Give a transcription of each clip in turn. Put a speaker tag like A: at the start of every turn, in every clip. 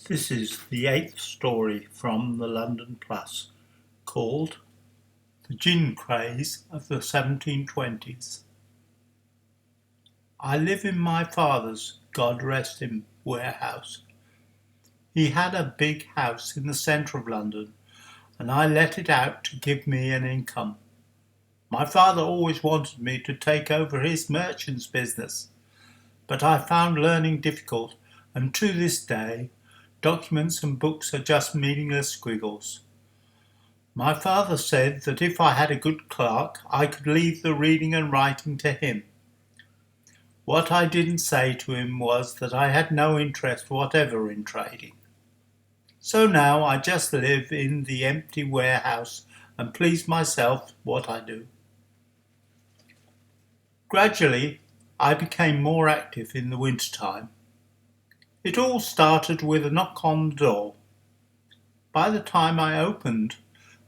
A: This is the 8th story from the London Plus, called The Gin Craze of the 1720s. I live in my father's, God rest him, warehouse. He had a big house in the centre of London, and I let it out to give me an income. My father always wanted me to take over his merchant's business, but I found learning difficult, and to this day documents and books are just meaningless squiggles. My father said that if I had a good clerk, I could leave the reading and writing to him. What I didn't say to him was that I had no interest whatever in trading. So now I just live in the empty warehouse and please myself what I do. Gradually, I became more active in the winter time. It all started with a knock on the door. By the time I opened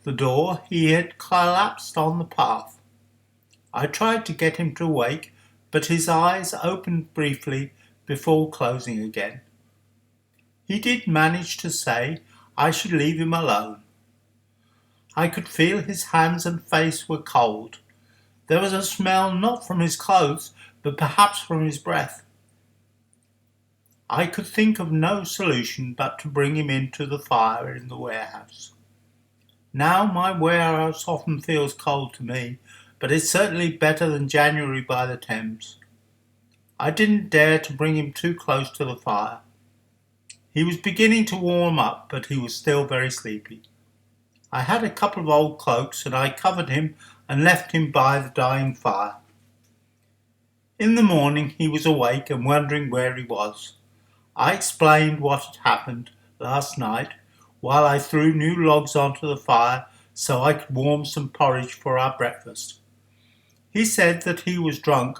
A: the door, he had collapsed on the path. I tried to get him to wake, but his eyes opened briefly before closing again. He did manage to say I should leave him alone. I could feel his hands and face were cold. There was a smell not from his clothes, but perhaps from his breath. I could think of no solution but to bring him into the fire in the warehouse. Now my warehouse often feels cold to me, but it's certainly better than January by the Thames. I didn't dare to bring him too close to the fire. He was beginning to warm up, but he was still very sleepy. I had a couple of old cloaks and I covered him and left him by the dying fire. In the morning he was awake and wondering where he was. I explained what had happened last night while I threw new logs onto the fire so I could warm some porridge for our breakfast. He said that he was drunk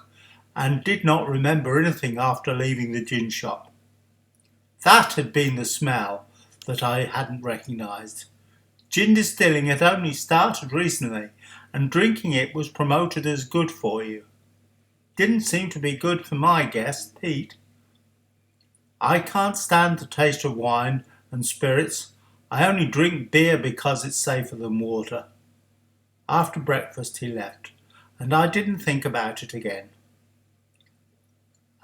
A: and did not remember anything after leaving the gin shop. That had been the smell that I hadn't recognised. Gin distilling had only started recently, and drinking it was promoted as good for you. Didn't seem to be good for my guest, Pete. I can't stand the taste of wine and spirits. I only drink beer because it's safer than water. After breakfast he left, and I didn't think about it again.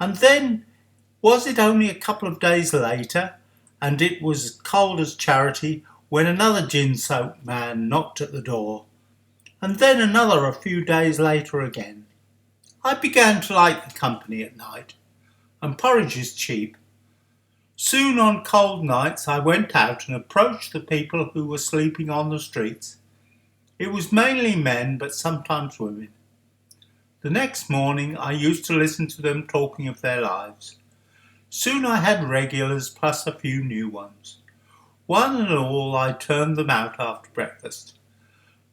A: And then, was it only a couple of days later, and it was as cold as charity, when another gin-soaked man knocked at the door, and then another a few days later again. I began to like the company at night, and porridge is cheap. Soon on cold nights I went out and approached the people who were sleeping on the streets. It was mainly men, but sometimes women. The next morning I used to listen to them talking of their lives. Soon I had regulars plus a few new ones. One and all I turned them out after breakfast.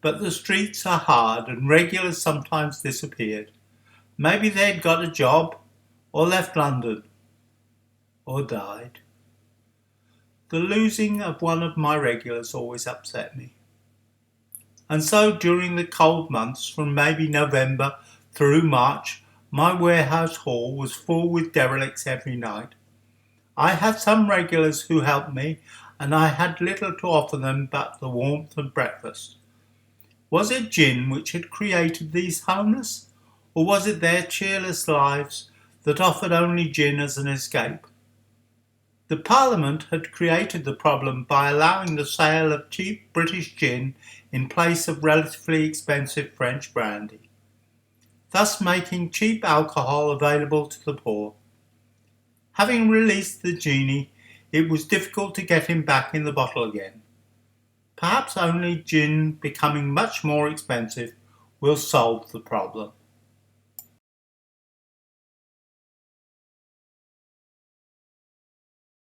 A: But the streets are hard and regulars sometimes disappeared. Maybe they'd got a job, or left London, or died. The losing of one of my regulars always upset me. And so during the cold months from maybe November through March, my warehouse hall was full with derelicts every night. I had some regulars who helped me, and I had little to offer them but the warmth of breakfast. Was it gin which had created these homeless, or was it their cheerless lives that offered only gin as an escape? The Parliament had created the problem by allowing the sale of cheap British gin in place of relatively expensive French brandy, thus making cheap alcohol available to the poor. Having released the genie, it was difficult to get him back in the bottle again. Perhaps only gin becoming much more expensive will solve the problem.